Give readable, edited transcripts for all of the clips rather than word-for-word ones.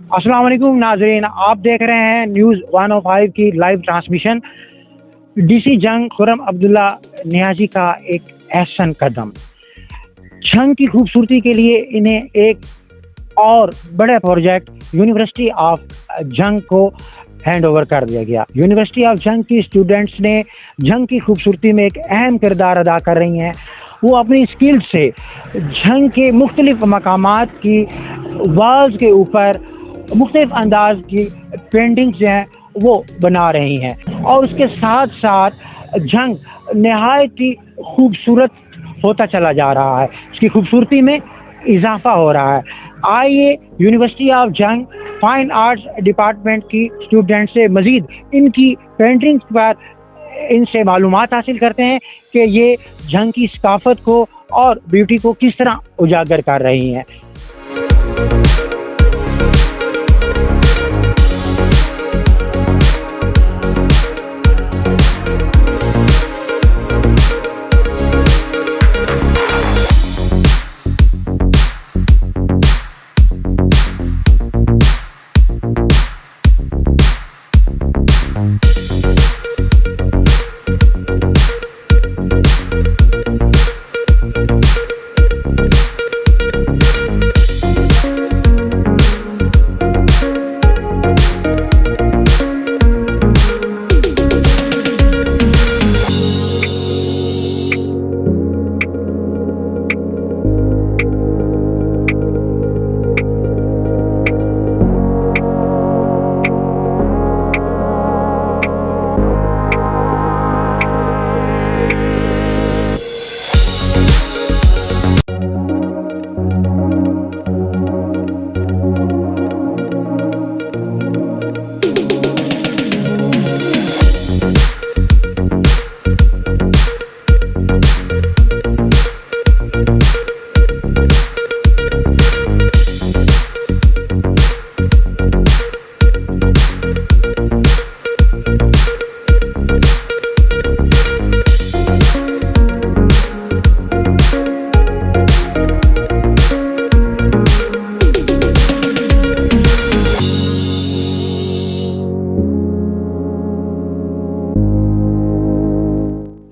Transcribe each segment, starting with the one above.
अस्सलाम वालेकुम नाजरीन, आप देख रहे हैं न्यूज़ 105 की लाइव ट्रांसमिशन। डीसी जंग खुर्रम अब्दुल्ला नियाजी का एक अहसन कदम। जंग की खूबसूरती के लिए इन्हें एक और बड़े प्रोजेक्ट यूनिवर्सिटी ऑफ जंग को हैंड ओवर कर दिया गया। यूनिवर्सिटी ऑफ जंग की स्टूडेंट्स ने जंग की खूबसूरती में एक अहम किरदार अदा कर रही हैं। वो अपनी स्किल से जंग के मुख्तलिफ मकामात की वाल्स के ऊपर मुख्तलिफ अंदाज की पेंटिंग्स जो हैं वो बना रही हैं और उसके साथ साथ जंग नहायत ही खूबसूरत होता चला जा रहा है, उसकी खूबसूरती में इजाफा हो रहा है। आइए यूनिवर्सिटी ऑफ जंग फाइन आर्ट्स डिपार्टमेंट की स्टूडेंट से मज़ीद इनकी पेंटिंग्स पर इनसे मालूमात हासिल करते हैं कि ये जंग की सकाफत को और ब्यूटी को किस तरह उजागर कर रही हैं।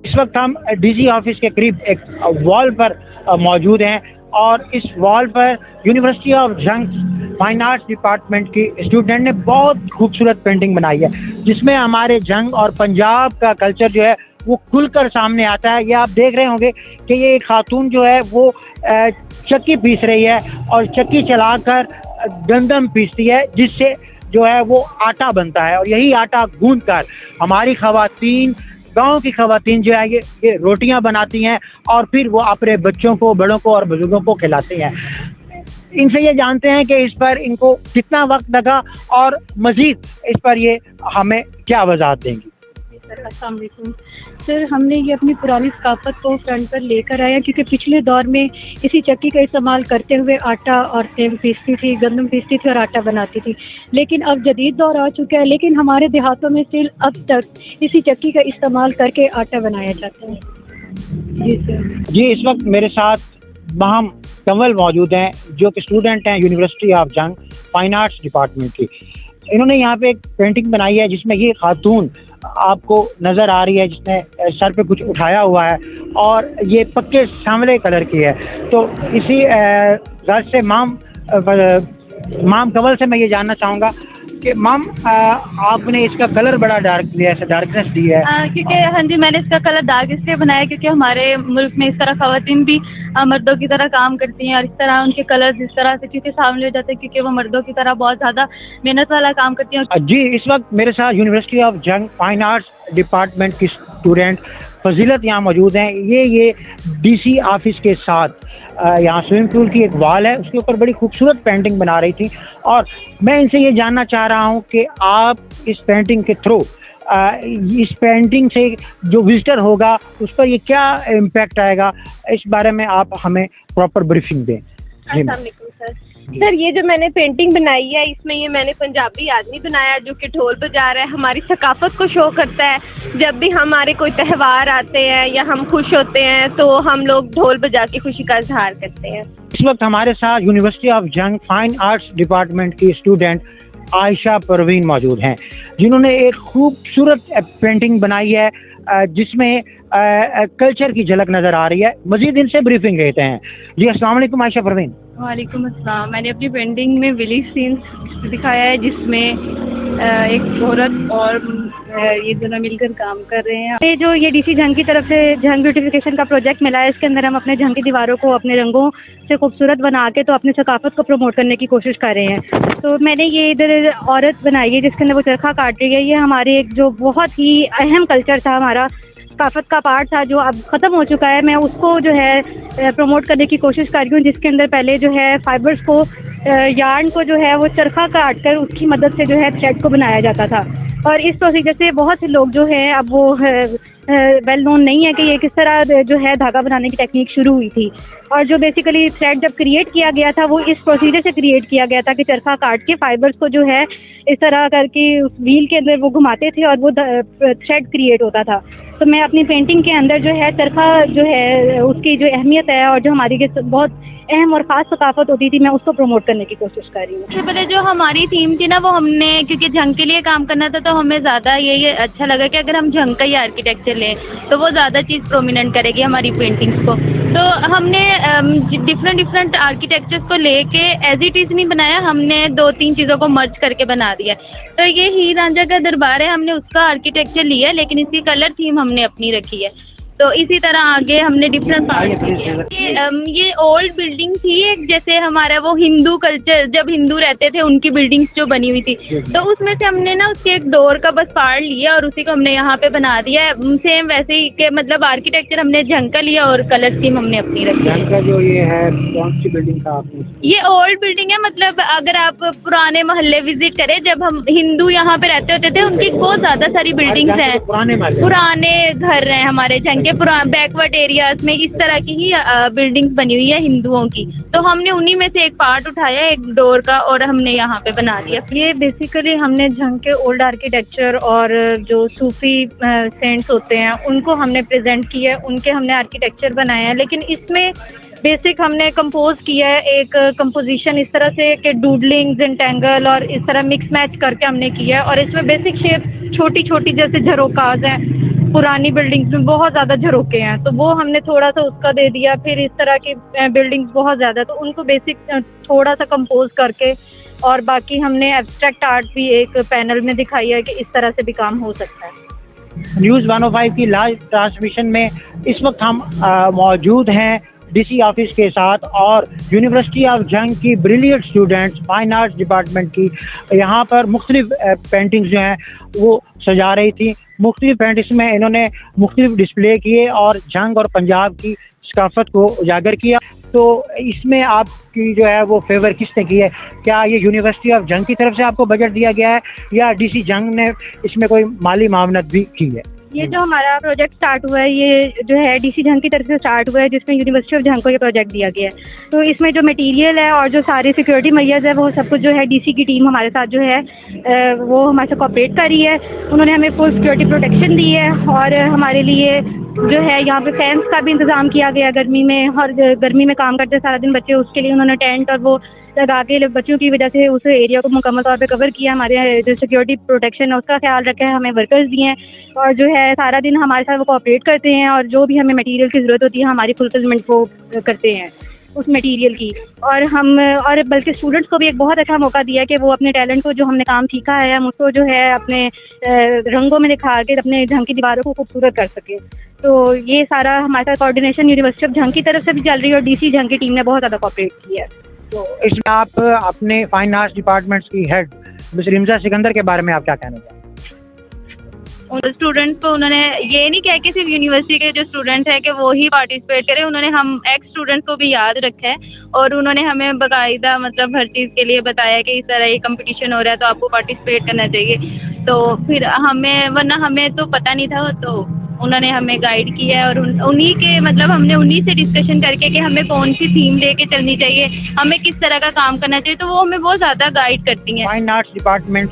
इस वक्त हम डीसी ऑफिस के करीब एक वॉल पर मौजूद हैं और इस वॉल पर यूनिवर्सिटी ऑफ जंग फाइन आर्ट्स डिपार्टमेंट की स्टूडेंट ने बहुत खूबसूरत पेंटिंग बनाई है, जिसमें हमारे जंग और पंजाब का कल्चर जो है वो खुलकर सामने आता है। ये आप देख रहे होंगे कि ये एक खातून जो है वो चक्की पीस रही है और चक्की चलाकर गंदम पीसती है, जिससे जो है वो आटा बनता है और यही आटा गूंद कर हमारी खवातीन, गांव की खवातीन जो है ये रोटियां बनाती हैं और फिर वो अपने बच्चों को, बड़ों को और बुजुर्गों को खिलाती हैं। इनसे ये जानते हैं कि इस पर इनको कितना वक्त लगा और मज़ीद इस पर ये हमें क्या वजाहत देंगी। सर अस्सलाम वालेकुम। सर, हमने ये अपनी पुरानी सकाफत को फ्रंट पर लेकर आया, क्योंकि पिछले दौर में इसी चक्की का इस्तेमाल करते हुए आटा औरतें पीसती थी, गंदम पीसती थी और आटा बनाती थी। लेकिन अब जदीद दौर आ चुका है, लेकिन हमारे देहातों में स्टिल अब तक इसी चक्की का इस्तेमाल करके आटा बनाया जाता है। जी सर। जी, इस वक्त मेरे साथ महम कंवल मौजूद हैं जो कि स्टूडेंट हैं यूनिवर्सिटी ऑफ जंग फाइन आर्ट्स डिपार्टमेंट की। इन्होंने यहाँ पे एक पेंटिंग बनाई है जिसमें ये खातून आपको नज़र आ रही है, जिसने सर पे कुछ उठाया हुआ है और ये पक्के सांवले कलर की है। तो इसी गर्ज से माम कंवल से मैं ये जानना चाहूँगा कि माम आपने इसका कलर बड़ा डार्क दिया है, डार्कनेस दी है। क्योंकि हाँ जी, मैंने इसका कलर डार्क इसलिए बनाया क्योंकि हमारे मुल्क में इस तरह ख़वातीन भी मर्दों की तरह काम करती हैं और इस तरह उनके कलर इस तरह से क्योंकि सामने हो जाते हैं, क्योंकि वो मर्दों की तरह बहुत ज़्यादा मेहनत वाला काम करती हैं। जी, इस वक्त मेरे साथ यूनिवर्सिटी ऑफ जंग फाइन आर्ट्स डिपार्टमेंट की स्टूडेंट फजीलत यहाँ मौजूद हैं। ये डीसी ऑफिस के साथ यहाँ स्विमिंग पूल की एक वॉल है, उसके ऊपर बड़ी खूबसूरत पेंटिंग बना रही थी और मैं इनसे ये जानना चाह रहा हूँ कि आप इस पेंटिंग के थ्रू इस पेंटिंग से जो विजिटर होगा उस पर ये क्या इम्पैक्ट आएगा, इस बारे में आप हमें प्रॉपर ब्रीफिंग दें। अस्सलाम वालेकुम सर। सर ये जो मैंने पेंटिंग बनाई है इसमें ये मैंने पंजाबी आदमी बनाया जो कि ढोल बजा रहा है, हमारी सकाफत को शो करता है। जब भी हमारे कोई त्यौहार आते हैं या हम खुश होते हैं तो हम लोग ढोल बजा के खुशी का इजहार करते हैं। इस वक्त हमारे साथ यूनिवर्सिटी ऑफ जंग फाइन आर्ट्स डिपार्टमेंट की स्टूडेंट आयशा परवीन मौजूद हैं, जिन्होंने एक खूबसूरत पेंटिंग बनाई है जिसमें कल्चर की झलक नज़र आ रही है। मजीद इनसे ब्रीफिंग लेते हैं। जी अस्सलाम वालेकुम आयशा परवीन। वालेकुम अस्सलाम। मैंने अपनी पेंटिंग में विलेज सीन्स दिखाया है जिसमें एक औरत और ये दोनों मिलकर काम कर रहे हैं। ये जो ये डीसी जंग की तरफ से जंग ब्यूटिफिकेशन का प्रोजेक्ट मिला है, इसके अंदर हम अपने जंग की दीवारों को अपने रंगों से खूबसूरत बना के तो अपनी सकाफत को प्रमोट करने की कोशिश कर रहे हैं। तो मैंने ये इधर औरत बनाई है जिसके अंदर वो चरखा काट रही है। ये हमारे एक जो बहुत ही अहम कल्चर था, हमारा सकाफत का पार्ट था जो अब ख़त्म हो चुका है। मैं उसको जो है प्रमोट करने की कोशिश कर रही हूँ, जिसके अंदर पहले जो है फाइबर्स को यार्न को जो है वो चरखा काट कर उसकी मदद से जो है थ्रेड को बनाया जाता था। और इस प्रोसीजर से बहुत से लोग जो हैं अब वो वेल नोन नहीं है कि ये किस तरह जो है धागा बनाने की टेक्निक शुरू हुई थी। और जो बेसिकली थ्रेड जब क्रिएट किया गया था वो इस प्रोसीजर से क्रिएट किया गया था कि चरखा काट के फाइबर्स को जो है इस तरह करके उस व्हील के अंदर वो घुमाते थे और वो थ्रेड क्रिएट होता था। तो मैं अपनी पेंटिंग के अंदर जो है चरखा जो है उसकी जो अहमियत है और जो हमारी बहुत अहम और ख़ास सकाफत होती थी, मैं उसको प्रमोट करने की कोशिश कर रही हूँ। सबसे पहले जो हमारी थीम थी ना वो हमने क्योंकि जंग के लिए काम करना था तो हमें ज़्यादा ये अच्छा लगा कि अगर हम जंग का ही आर्किटेक्चर लें तो वो ज़्यादा चीज़ प्रोमिनेंट करेगी हमारी पेंटिंग्स को। तो हमने डिफरेंट आर्किटेक्चर्स को लेके एज इट इज़ नहीं बनाया, हमने 2-3 चीज़ों को मर्ज करके बना दिया। तो ये हीर रांझा का दरबार है, हमने उसका आर्किटेक्चर लिया लेकिन इसकी कलर थीम हमने अपनी रखी है। तो इसी तरह आगे हमने डिफरेंट पार्ट किए। ये ओल्ड बिल्डिंग थी एक, जैसे हमारा वो हिंदू कल्चर जब हिंदू रहते थे उनकी बिल्डिंग्स जो बनी हुई थी, तो उसमें से हमने ना उसके एक डोर का बस पार्ट लिया और उसी को हमने यहाँ पे बना दिया है। सेम वैसे ही के मतलब आर्किटेक्चर हमने जंग का लिया और कलर स्कीम हमने अपनी रखी। जंग का जो ये है कौन सी बिल्डिंग का आपने? ये ओल्ड बिल्डिंग है, मतलब अगर आप पुराने मोहल्ले विजिट करें जब हम हिंदू यहाँ पे रहते होते थे उनकी बहुत ज़्यादा सारी बिल्डिंग्स हैं, पुराने घर हैं हमारे जंग पुराने बैकवर्ड एरियाज में इस तरह की ही बिल्डिंग्स बनी हुई है हिंदुओं की। तो हमने उन्हीं में से एक पार्ट उठाया एक डोर का और हमने यहाँ पे बना दिया। ये बेसिकली हमने जंग के ओल्ड आर्किटेक्चर और जो सूफी सेंट्स होते हैं उनको हमने प्रेजेंट किया है, उनके हमने आर्किटेक्चर बनाए हैं। लेकिन इसमें बेसिक हमने कंपोज किया है एक कंपोजिशन इस तरह से कि डूडलिंग, जेंटेंगल और इस तरह मिक्स मैच करके हमने किया है। और इसमें बेसिक शेप छोटी छोटी जैसे झरोकाज हैं, पुरानी बिल्डिंग्स में बहुत ज़्यादा झरोके हैं तो वो हमने थोड़ा सा उसका दे दिया। फिर इस तरह की बिल्डिंग्स बहुत ज़्यादा तो उनको बेसिक थोड़ा सा कंपोज करके और बाकी हमने एब्स्ट्रैक्ट आर्ट भी एक पैनल में दिखाई है कि इस तरह से भी काम हो सकता है। न्यूज़ 105 की लाइव ट्रांसमिशन में इस वक्त हम मौजूद हैं डीसी ऑफिस के साथ और यूनिवर्सिटी ऑफ जंग की brilliant students fine arts department की यहाँ पर मुख्तलिफ पेंटिंग्स जो हैं वो सजा रही थी। मुख्तलिफ पेंटिंग्स में इन्होंने मुख्तलिफ डिस्प्ले किए और जंग और पंजाब की सकाफत को उजागर किया। तो इसमें आपकी जो है वो फेवर किसने की है? क्या ये यूनिवर्सिटी ऑफ जंग की तरफ से आपको बजट दिया गया है या डीसी जंग ने इसमें कोई माली मामनत भी की है? ये जो हमारा प्रोजेक्ट स्टार्ट हुआ है ये जो है डीसी जंग की तरफ से स्टार्ट हुआ है, जिसमें यूनिवर्सिटी ऑफ जंग को ये प्रोजेक्ट दिया गया है। तो इसमें जो मटेरियल है और जो सारी सिक्योरिटी मैयर्स है वो सब कुछ जो है डीसी की टीम हमारे साथ जो है वो हमारे साथ कोऑपरेट कर रही है। उन्होंने हमें फुल सिक्योरिटी प्रोटेक्शन दी है और हमारे लिए जो है यहाँ पे फैंस का भी इंतज़ाम किया गया गर्मी में। और गर्मी में काम करते सारा दिन बच्चे, उसके लिए उन्होंने टेंट और वो लगा के बच्चों की वजह से उस एरिया को मुकम्मल तौर पे कवर किया। हमारे जो सिक्योरिटी प्रोटेक्शन है उसका ख्याल रखा है, हमें वर्कर्स दिए हैं और जो है सारा दिन हमारे साथ वो कोऑपरेट करते हैं और जो भी हमें मटेरियल की ज़रूरत होती है हमारी फुलफिलमेंट वो करते हैं उस मटेरियल की। और हम और बल्कि स्टूडेंट्स को भी एक बहुत अच्छा मौका दिया कि वो अपने टैलेंट को जो हमने काम सीखा है हम उसको जो है अपने रंगों में दिखा के अपने जंग की दीवारों को खूबसूरत कर सके। तो ये सारा हमारे साथ कोऑर्डिनेशन यूनिवर्सिटी ऑफ जंग की तरफ से भी चल रही है और डीसी जंग की टीम ने बहुत ज़्यादा कोऑपरेट किया है। तो इसमें आप अपने फाइन आर्ट्स डिपार्टमेंट्स की हेड मिस रिमजा सिकंदर के बारे में आप क्या कहना चाहेंगे? स्टूडेंट्स को उन्होंने ये नहीं कहा कि सिर्फ यूनिवर्सिटी के जो स्टूडेंट है कि वो ही पार्टिसिपेट करें, उन्होंने हम एक्स स्टूडेंट्स को भी याद रखा है और उन्होंने हमें बाकायदा मतलब हर चीज़ के लिए बताया कि इस तरह ये कंपटीशन हो रहा है तो आपको पार्टिसिपेट करना चाहिए। तो फिर हमें वरना हमें तो पता नहीं था तो उन्होंने हमें गाइड किया है और उन्हीं के मतलब हमने उन्हीं से डिस्कशन करके कि हमें कौन सी थीम लेके चलनी चाहिए, हमें किस तरह का काम करना चाहिए, तो वो हमें बहुत ज़्यादा गाइड करती हैं। फाइन आर्ट्स डिपार्टमेंट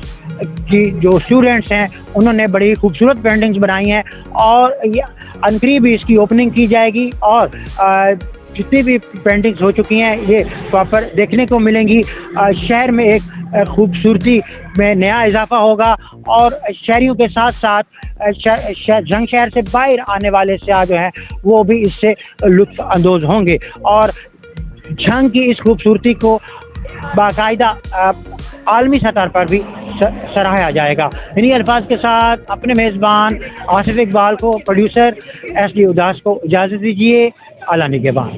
की जो स्टूडेंट्स हैं उन्होंने बड़ी खूबसूरत पेंटिंग्स बनाई हैं और ये अनकरीब भी इसकी ओपनिंग की जाएगी और जितनी भी पेंटिंग्स हो चुकी हैं ये प्रॉपर देखने को मिलेंगी। शहर में एक खूबसूरती में नया इजाफा होगा और शहरियों के साथ साथ जंग शहर से बाहर आने वाले सयाह जो हैं वो भी इससे लुत्फ़ अंदोज़ होंगे और जंग की इस खूबसूरती को बाकायदा आलमी सतह पर भी सराहा जाएगा। इन्हीं अल्फाज के साथ अपने मेज़बान आसिफ इकबाल को, प्रोड्यूसर SD उदास को इजाज़त दीजिए। आला निगहबान।